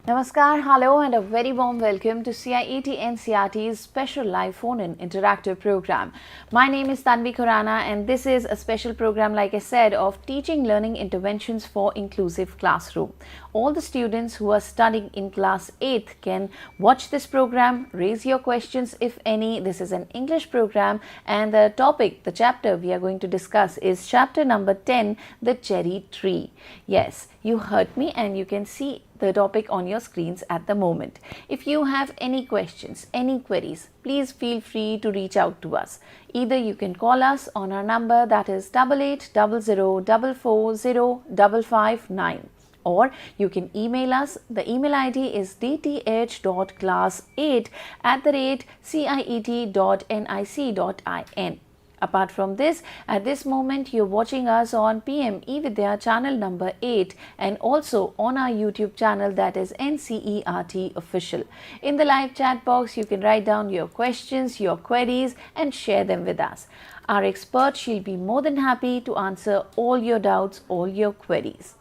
Namaskar, hello and a very warm welcome to CIET NCERT's special live phone-in interactive program. My name is Tanvi Khurana and this is a special program, like I said, of teaching learning interventions for inclusive classroom. All the students who are studying in class 8th can watch this program, raise your questions if any. This is an English program and the topic, the chapter we are going to discuss is chapter number 10, the cherry tree. Yes, you heard me and you can see the topic on your screens at the moment. If you have any questions, any queries, please feel free to reach out to us. Either you can call us on our number, that is 8800440559, or you can email us. The email ID is dth.class8@ciet.nic.in. Apart from this, at this moment you're watching us on PM eVidya channel number 8 and also on our YouTube channel, that is NCERT Official. In the live chat box, you can write down your questions, your queries and share them with us. Our expert, she'll be more than happy to answer all your doubts, all your queries.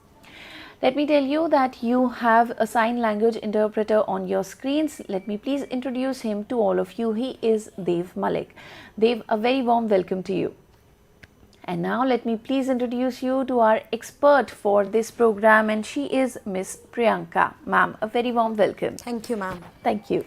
Let me tell you that you have a sign language interpreter on your screens. Let me please introduce him to all of you. He is Dev Malik. Dev, a very warm welcome to you. And now let me please introduce you to our expert for this program, and she is Miss Priyanka. Ma'am, a very warm welcome. Thank you, ma'am. Thank you.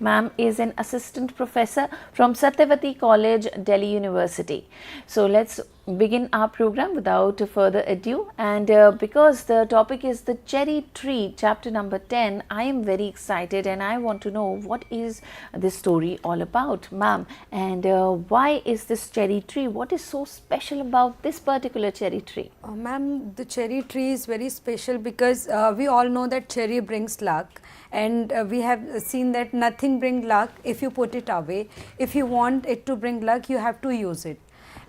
Ma'am is an assistant professor from Satyawati College, Delhi University. So let's begin our program without further ado, and because the topic is the cherry tree, chapter number 10, I am very excited and I want to know what is this story all about, ma'am, and why is this cherry tree? What is so special about this particular cherry tree? Ma'am, the cherry tree is very special because we all know that cherry brings luck, and we have seen that nothing brings luck if you put it away. If you want it to bring luck, you have to use it.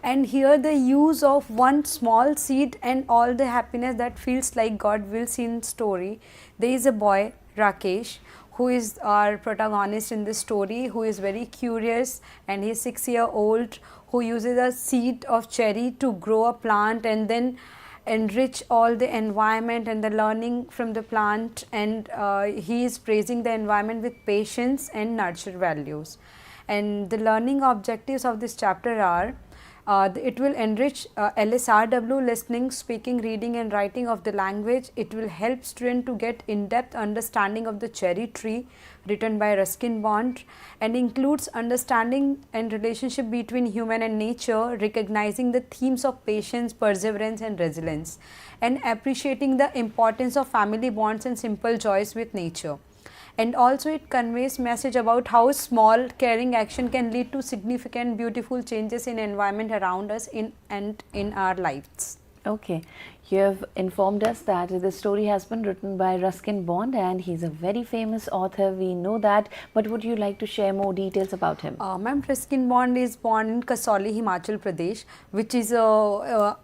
And here the use of one small seed and all the happiness that feels like God wills in story. There is a boy, Rakesh, who is our protagonist in this story, who is very curious, and he is 6-year-old, who uses a seed of cherry to grow a plant and then enrich all the environment and the learning from the plant, and he is praising the environment with patience and nurture values. And the learning objectives of this chapter are it will enrich LSRW, listening, speaking, reading and writing of the language. It will help students to get in-depth understanding of the cherry tree, written by Ruskin Bond, and includes understanding and relationship between human and nature, recognizing the themes of patience, perseverance and resilience, and appreciating the importance of family bonds and simple joys with nature. And also it conveys message about how small caring action can lead to significant beautiful changes in environment around us in our lives. Okay, you have informed us that the story has been written by Ruskin Bond and he's a very famous author, we know that, but would you like to share more details about him? Ma'am, Ruskin Bond is born in Kasauli, Himachal Pradesh, which is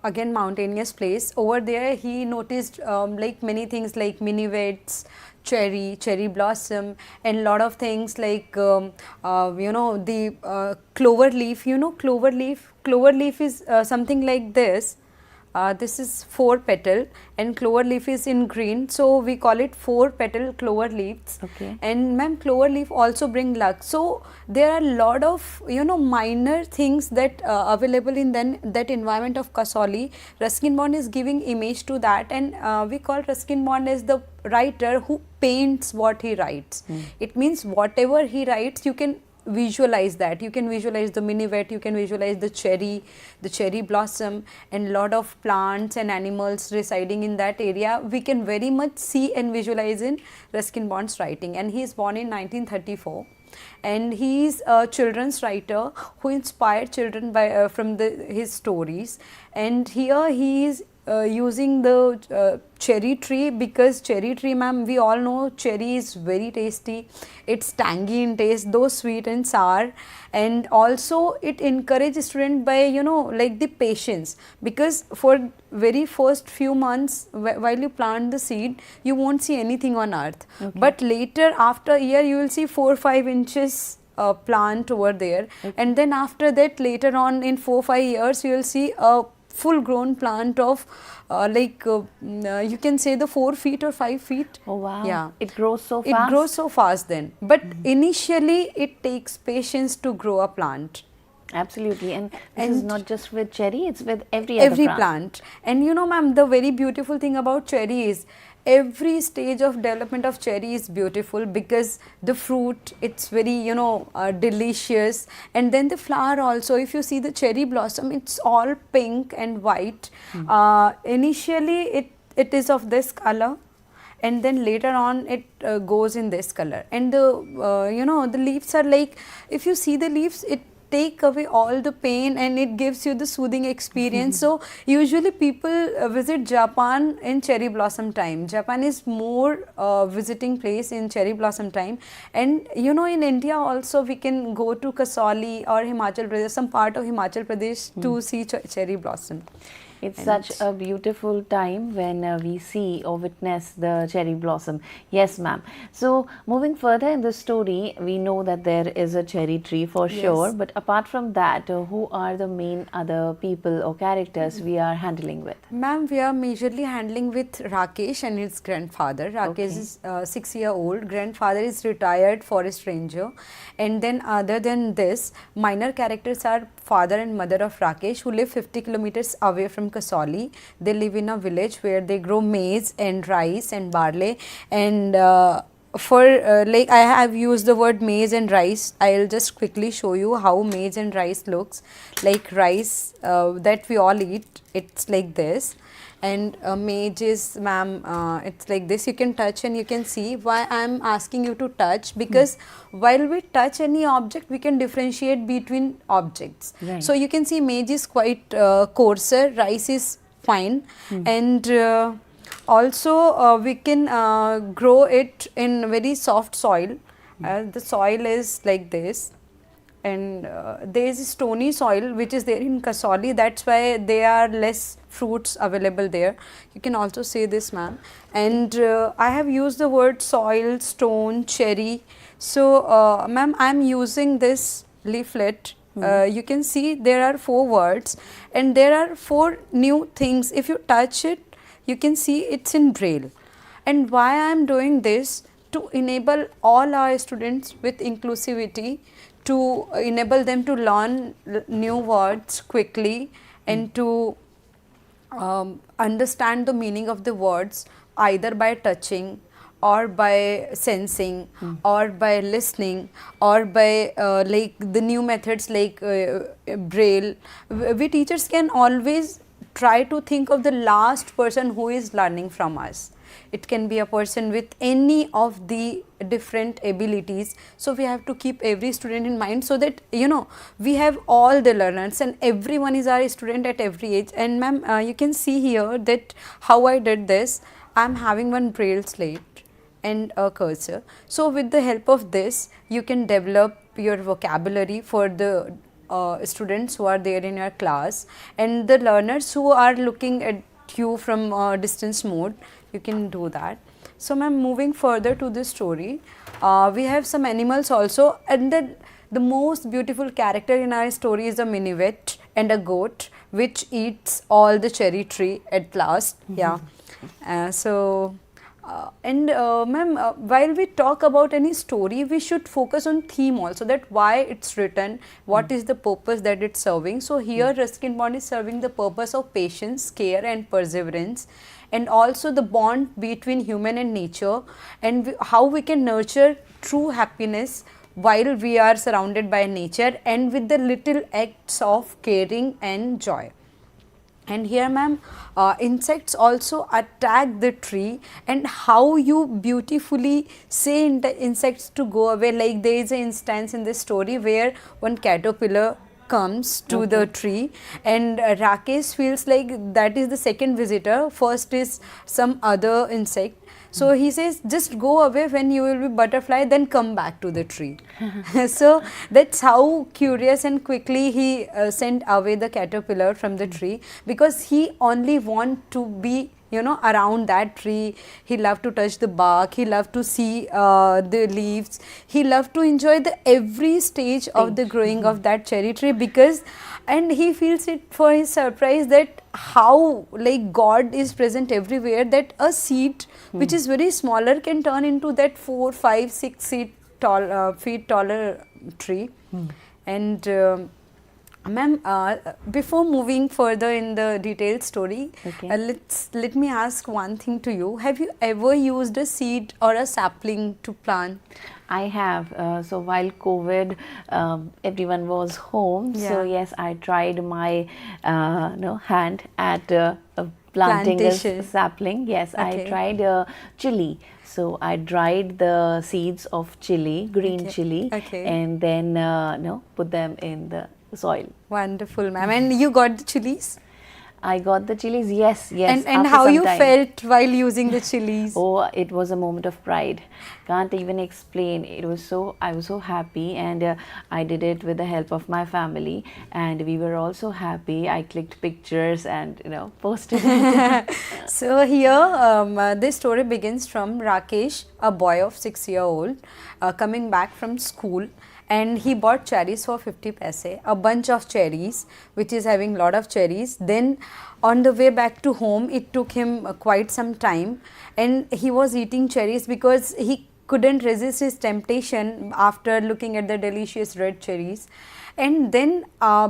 again mountainous place. Over there he noticed like many things like minivets, cherry blossom and lot of things like the clover leaf. You know clover leaf? Clover leaf is something like this. This is 4 petal and clover leaf is in green, so we call it 4 petal clover leaves. Okay. And ma'am, clover leaf also bring luck. So there are a lot of minor things that available in that environment of Kasauli. Ruskin Bond is giving image to that, and we call Ruskin Bond as the writer who paints what he writes. It means whatever he writes, you can visualize that. You can visualize the minivet, you can visualize the cherry blossom and lot of plants and animals residing in that area. We can very much see and visualize in Ruskin Bond's writing, and he is born in 1934. And he is a children's writer who inspired children by from his stories. And here he is using the cherry tree, because cherry tree, ma'am, we all know cherry is very tasty. It's tangy in taste, though sweet and sour, and also it encourages student by like the patience, because for very first few months while you plant the seed, you won't see anything on earth. Okay. But later, after a year, you will see 4-5 inches plant over there. Okay. And then after that, later on in 4-5 years, you will see a full grown plant of you can say the 4 feet or 5 feet. Oh wow. Yeah. It grows so fast. It grows so fast then. But initially it takes patience to grow a plant. Absolutely. And this is not just with cherry, it's with every other plant. And you know, ma'am, the very beautiful thing about cherry is every stage of development of cherry is beautiful, because the fruit, it's very, you know, delicious. And then the flower also, if you see the cherry blossom, it's all pink and white. Initially it is of this color, and then later on it goes in this color. And the you know, the leaves are like, if you see the leaves, it take away all the pain and it gives you the soothing experience. So usually people visit Japan in cherry blossom time. Japan is more visiting place in cherry blossom time. And you know, in India also we can go to Kasauli or Himachal Pradesh, some part of Himachal Pradesh to see cherry blossom. It's such a beautiful time when we see or witness the cherry blossom. Yes, ma'am. So, moving further in the story, we know that there is a cherry tree for sure. But apart from that, who are the main other people or characters we are handling with? Ma'am, we are majorly handling with Rakesh and his grandfather. Rakesh is 6-year-old. Grandfather is retired forest ranger. And then other than this, minor characters are father and mother of Rakesh, who live 50 kilometers away from Kasauli. They live in a village where they grow maize and rice and barley. And like I have used the word maize and rice, I'll just quickly show you how maize and rice looks. Like rice that we all eat, it's like this. And maize is, ma'am, it's like this. You can touch and you can see. Why I'm asking you to touch? Because while we touch any object, we can differentiate between objects. Right. So you can see maize is quite coarser, rice is fine. And also we can grow it in very soft soil. The soil is like this. And there is stony soil which is there in Kasauli. That's why there are less fruits available there. You can also say this, ma'am. And I have used the word soil, stone, cherry. So, ma'am, I am using this leaflet. You can see there are 4 words and there are 4 new things. If you touch it, you can see it's in Braille. And why I am doing this? To enable all our students with inclusivity, to enable them to learn new words quickly and to understand the meaning of the words either by touching or by sensing or by listening or by like the new methods like Braille. We teachers can always try to think of the last person who is learning from us. It can be a person with any of the different abilities. So we have to keep every student in mind, so that, you know, we have all the learners and everyone is our student at every age. And ma'am, you can see here that how I did this. I am having one Braille slate and a cursor. So with the help of this, you can develop your vocabulary for the students who are there in your class, and the learners who are looking at you from distance mode. You can do that. So, ma'am, moving further to this story, we have some animals also, and then the most beautiful character in our story is a minuet and a goat which eats all the cherry tree at last. Yeah. Ma'am, while we talk about any story, we should focus on theme also, that why it's written, what is the purpose that it's serving. So here Ruskin Bond is serving the purpose of patience, care and perseverance, and also the bond between human and nature, and how we can nurture true happiness while we are surrounded by nature, and with the little acts of caring and joy. And here, ma'am, insects also attack the tree, and how you beautifully say insects to go away. Like there is an instance in this story where one caterpillar comes to the tree, and Rakesh feels like that is the second visitor. First is some other insect. So he says, just go away, when you will be butterfly, then come back to the tree. So that's how curious and quickly he sent away the caterpillar from the tree, because he only want to be, you know, around that tree. He loved to touch the bark, he loved to see the leaves, he loved to enjoy the every stage of the growing of that cherry tree, because, and he feels it for his surprise that how like God is present everywhere, that a seed which is very smaller can turn into that 4, 5, 6 feet taller tree. And ma'am, before moving further in the detailed story, let me ask one thing to you. Have you ever used a seed or a sapling to plant? I have. So while COVID, everyone was home. So yes, I tried my hand at planting a sapling. Yes, I tried chili. So I dried the seeds of chili, green chili, and then put them in the soil. Wonderful, ma'am. And you got the chilies? I got the chilies, yes. And how you felt while using the chilies? Oh, it was a moment of pride. Can't even explain. It was I was so happy, and I did it with the help of my family, and we were also happy. I clicked pictures and posted it. So here, this story begins from Rakesh, a boy of 6-year-old, coming back from school. And he bought cherries for 50 paise, a bunch of cherries, which is having lot of cherries. Then on the way back to home, it took him quite some time, and he was eating cherries because he couldn't resist his temptation after looking at the delicious red cherries. And then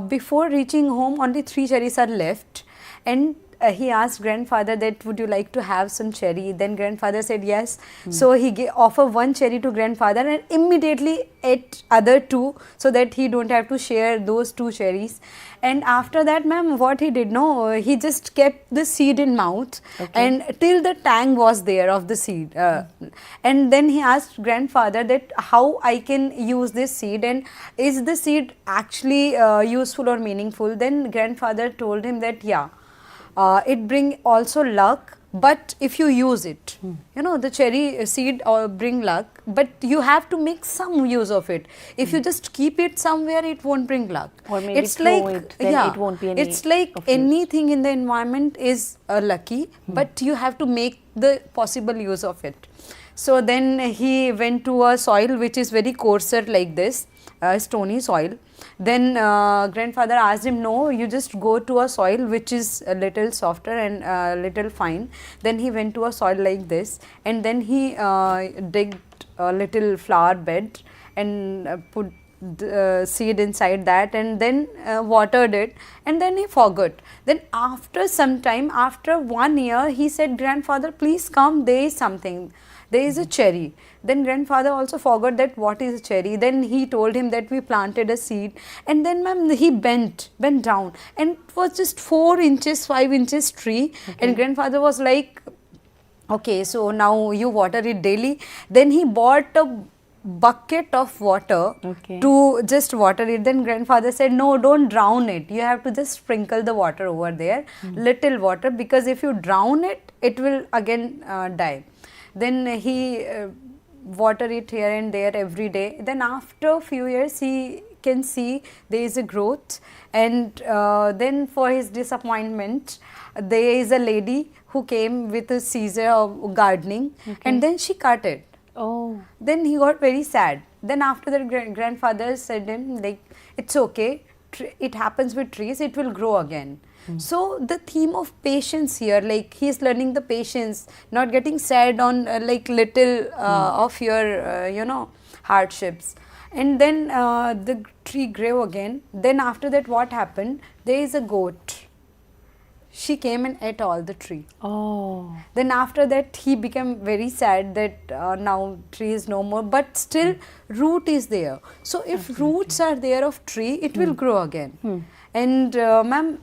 before reaching home, only 3 cherries are left, and he asked grandfather that would you like to have some cherry. Then grandfather said yes. So he offered 1 cherry to grandfather and immediately ate other 2 so that he don't have to share those 2 cherries. And after that, ma'am, what he did, he just kept the seed in mouth and till the tang was there of the seed. And then he asked grandfather that how I can use this seed and is the seed actually useful or meaningful. Then grandfather told him that it bring also luck, but if you use it, the cherry seed bring luck, but you have to make some use of it. If you just keep it somewhere, it won't bring luck. Or maybe throw it, then it won't be any it's like anything in the environment is lucky, but you have to make the possible use of it. So then he went to a soil which is very coarser like this, stony soil. Then grandfather asked him, no, you just go to a soil which is a little softer and a little fine. Then he went to a soil like this, and then he digged a little flower bed and put the seed inside that, and then watered it, and then he forgot. Then after some time, after 1 year, he said, grandfather, please come, there is something. There is a cherry. Then grandfather also forgot that what is a cherry. Then he told him that we planted a seed, and then ma'am, he bent down, and it was just 4 inches, 5 inches tree. And grandfather was like, okay, so now you water it daily. Then he bought a bucket of water to just water it. Then grandfather said, no, don't drown it. You have to just sprinkle the water over there, little water, because if you drown it, it will again die. Then he water it here and there every day. Then after a few years, he can see there is a growth, and then for his disappointment, there is a lady who came with a scissor of gardening, and then she cut it. Then he got very sad. Then after that, grandfather said to him, like, it's okay, it happens with trees, it will grow again. So the theme of patience here, like he is learning the patience, not getting sad on like little of your hardships. And then the tree grew again. Then after that, what happened? There is a goat. She came and ate all the tree. Then after that, he became very sad that now tree is no more, but still root is there. So if roots are there of tree, it will grow again. And ma'am,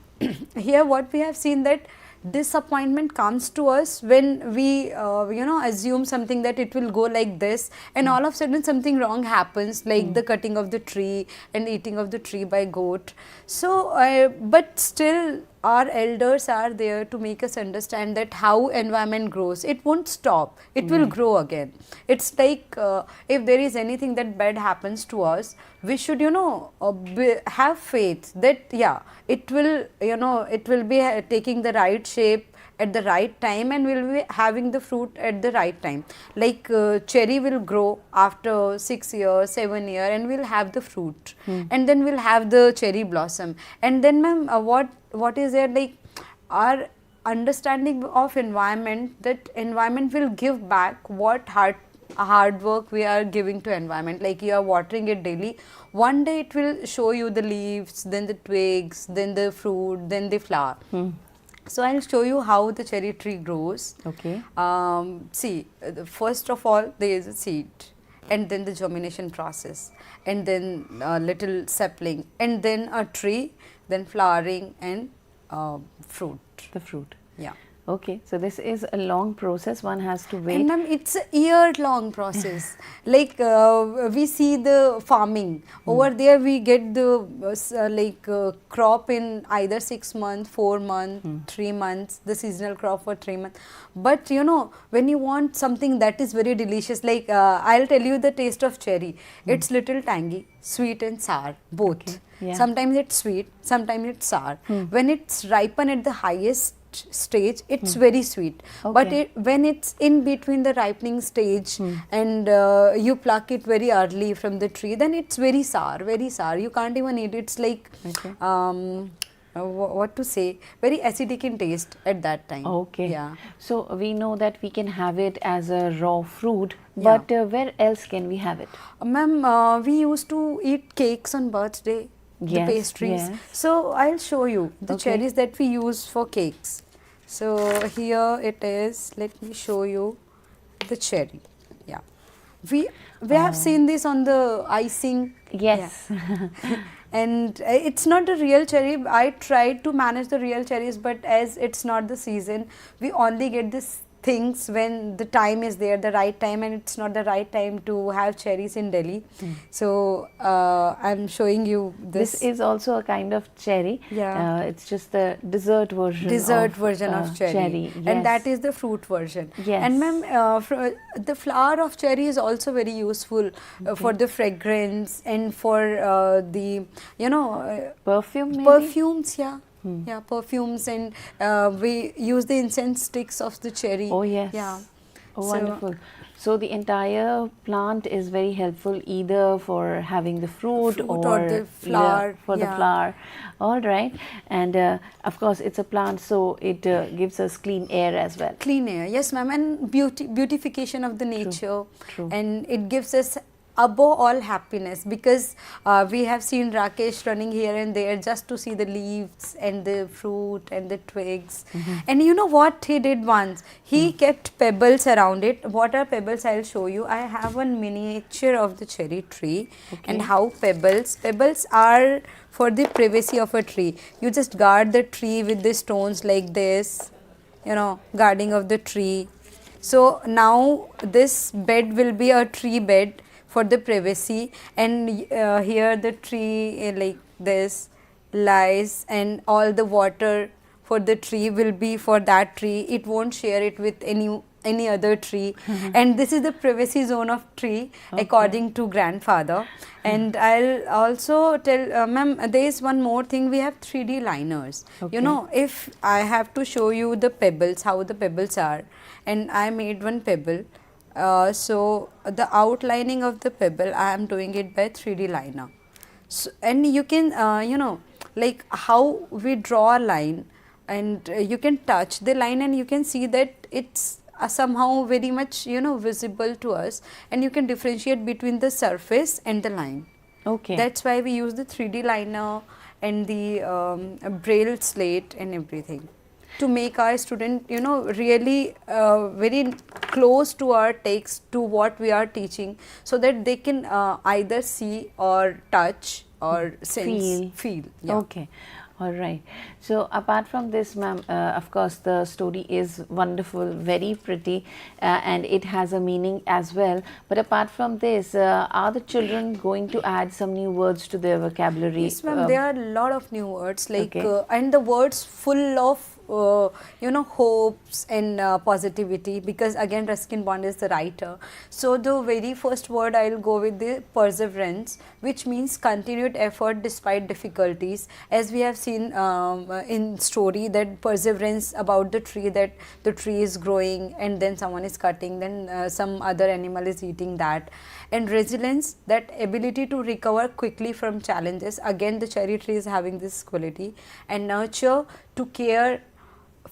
here what we have seen, that disappointment comes to us when we assume something that it will go like this, and all of a sudden something wrong happens, like the cutting of the tree and eating of the tree by goat. So but still our elders are there to make us understand that how environment grows. It won't stop, it will grow again. It's like if there is anything that bad happens to us, we should have faith that it will be taking the right shape at the right time, and will be having the fruit at the right time. Like cherry will grow after 6 years, 7 years, and we'll have the fruit, and then we'll have the cherry blossom. And then ma'am, what is there, like our understanding of environment, that environment will give back what hard work we are giving to environment. Like you are watering it daily, one day it will show you the leaves, then the twigs, then the fruit, then the flower. So I'll show you how the cherry tree grows. Okay. See, first of all there is a seed, and then the germination process, and then a little sapling, and then a tree, then flowering and fruit. The fruit. Yeah. Okay, so this is a long process, one has to wait. And ma'am, it's a year-long process. Like we see the farming over there, we get the crop in either 6 months, 4 months, 3 months, the seasonal crop for 3 months. But you know, when you want something that is very delicious, like I'll tell you the taste of cherry. It's little tangy, sweet and sour, both. Okay. Yeah. Sometimes it's sweet, sometimes it's sour. When it's ripen at the highest stage, it's very sweet. Okay. But when it's in between the ripening stage and you pluck it very early from the tree, then it's very sour, very sour. You can't even eat it. It's like, what to say, very acidic in taste at that time. Okay. Yeah. So we know that we can have it as a raw fruit, but where else can we have it? Ma'am, we used to eat cakes on birthday, Yes, the pastries. yes. So I'll show you the Okay. cherries that we use for cakes. So here it is. Let me show you the cherry. Yeah, we have seen this on the icing. Yes. Yeah. And it's not the real cherry. I tried to manage the real cherries, but as it's not the season, we only get this things when the time is there, the right time, and it's not the right time to have cherries in Delhi. So I'm showing you this. This is also a kind of cherry. Yeah. It's just the dessert version of cherry. Yes. And that is the fruit version. Yes. And ma'am, the flower of cherry is also very useful for the fragrance and for the, you know, perfume maybe? perfumes. Yeah. Yeah, perfumes, and we use the incense sticks of the cherry. Oh yes. Yeah. Oh, So- wonderful. So the entire plant is very helpful either for having the fruit Or the flower. for the Yeah. flower. All right. And of course it's a plant, so it gives us clean air as well. Clean air, yes ma'am, and beautification of the nature. True. And it gives us above all happiness, because we have seen Rakesh running here and there just to see the leaves and the fruit and the twigs. And you know what he did once? He kept pebbles around it. What are pebbles? I'll show you. I have one miniature of the cherry tree. And how pebbles are for the privacy of a tree. You just guard the tree with the stones like this, you know, guarding of the tree. So now this bed will be a tree bed for the privacy, and here the tree like this lies, and all the water for the tree will be for that tree. It won't share it with any other tree. And this is the privacy zone of tree according to grandfather. And I'll also tell ma'am, there is one more thing. We have 3D liners. You know, if I have to show you the pebbles, how the pebbles are, and I made one pebble. So the outlining of the pebble, I am doing it by 3D liner. So, and you can, you know, like how we draw a line, and you can touch the line and you can see that it's somehow very much, you know, visible to us, and you can differentiate between the surface and the line. Okay. That's why we use the 3D liner and the braille slate and everything, to make our student, you know, really very close to our text, to what we are teaching, so that they can either see or touch or sense, feel. Yeah. Okay. All right. So apart from this, ma'am, of course the story is wonderful, very pretty, and it has a meaning as well. But apart from this, are the children going to add some new words to their vocabulary? Yes ma'am, there are a lot of new words, like and the words full of you know, hopes and positivity, because again Ruskin Bond is the writer. So the very first word I'll go with the perseverance, which means continued effort despite difficulties. As we have seen in story, that perseverance about the tree, that the tree is growing and then someone is cutting, then some other animal is eating that. And resilience, that ability to recover quickly from challenges. Again the cherry tree is having this quality. And nurture, to care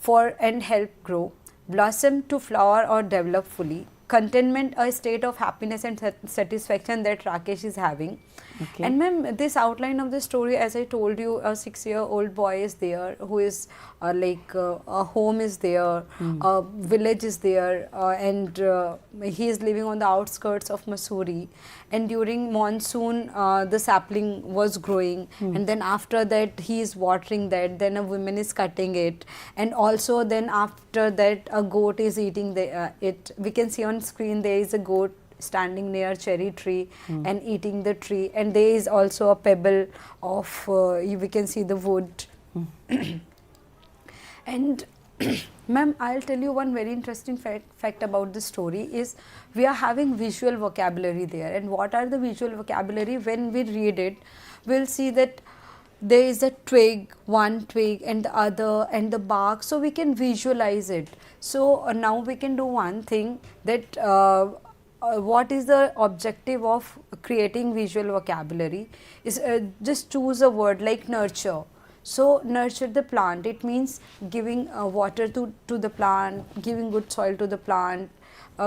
for and help grow, blossom to flower or develop fully, contentment, a state of happiness and satisfaction that Rakesh is having. Okay. And ma'am, this outline of the story, as I told you, a 6-year-old boy is there who is a home is there, a village is there, and he is living on the outskirts of Missouri. And during monsoon, the sapling was growing, and then after that he is watering that. Then a woman is cutting it, and also then after that a goat is eating it. We can see on screen there is a goat standing near cherry tree and eating the tree, and there is also a pebble of we can see the wood. And ma'am, I'll tell you one very interesting fact about this story is we are having visual vocabulary there. And what are the visual vocabulary? When we read it, we'll see that there is a twig, one twig and the other and the bark, so we can visualize it. So now we can do one thing, that what is the objective of creating visual vocabulary is just choose a word like nurture. So nurture the plant, it means giving water to the plant, giving good soil to the plant,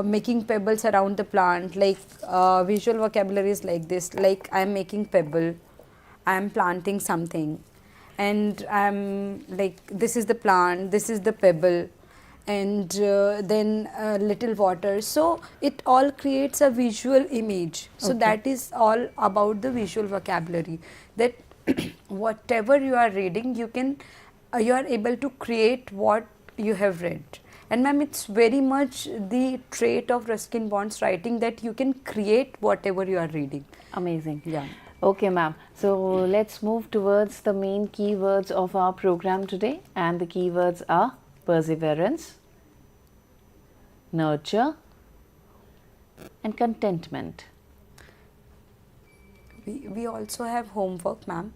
making pebbles around the plant. Like visual vocabulary is like this, like I am making pebble, I am planting something, and I am like, this is the plant, this is the pebble, and then little water. So it all creates a visual image. So that is all about the visual vocabulary, that whatever you are reading, you can you are able to create what you have read. And ma'am, it's very much the trait of Ruskin Bond's writing that you can create whatever you are reading. Amazing. Yeah. Okay, ma'am. So let's move towards the main keywords of our program today, and the keywords are perseverance, nurture, and contentment. We also have homework, ma'am.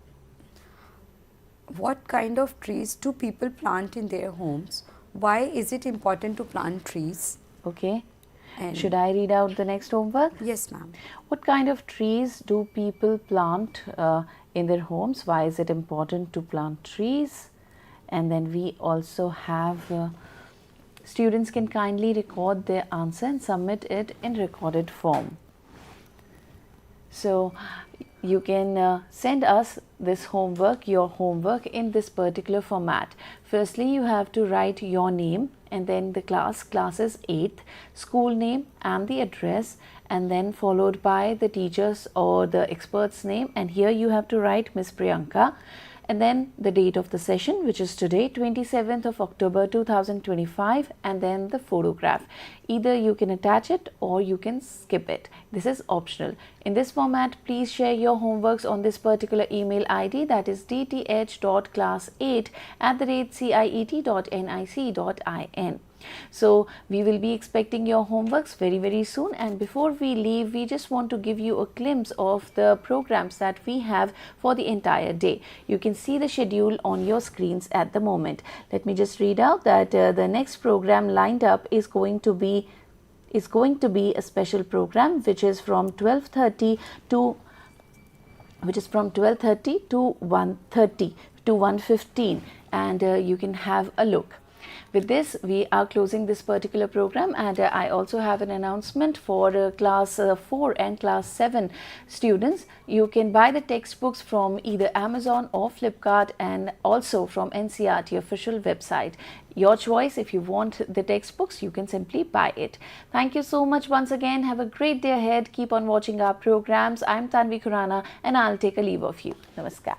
What kind of trees do people plant in their homes? Why is it important to plant trees? Okay. And should I read out the next homework? Yes, ma'am. What kind of trees do people plant in their homes? Why is it important to plant trees? And then we also have students can kindly record their answer and submit it in recorded form. So you can send us this homework, your homework, in this particular format. Firstly, you have to write your name and then the class is 8th, school name and the address, and then followed by the teacher's or the expert's name, and here you have to write Miss Priyanka, and then the date of the session, which is today, 27th of October 2025, and then the photograph. Either you can attach it or you can skip it. This is optional. In this format, please share your homeworks on this particular email ID, that is dth.class8@ciet.nic.in. So we will be expecting your homeworks very soon, and before we leave, we just want to give you a glimpse of the programs that we have for the entire day. You can see the schedule on your screens at the moment. Let me just read out that the next program lined up is going to be a special program which is from 12:30 to 1:30 to 1:15, and you can have a look. With this, we are closing this particular program, and I also have an announcement for class 4 and class 7 students. You can buy the textbooks from either Amazon or Flipkart, and also from NCERT official website. Your choice. If you want the textbooks, you can simply buy it. Thank you so much once again. Have a great day ahead. Keep on watching our programs. I'm Tanvi Khurana, and I'll take a leave of you. Namaskar.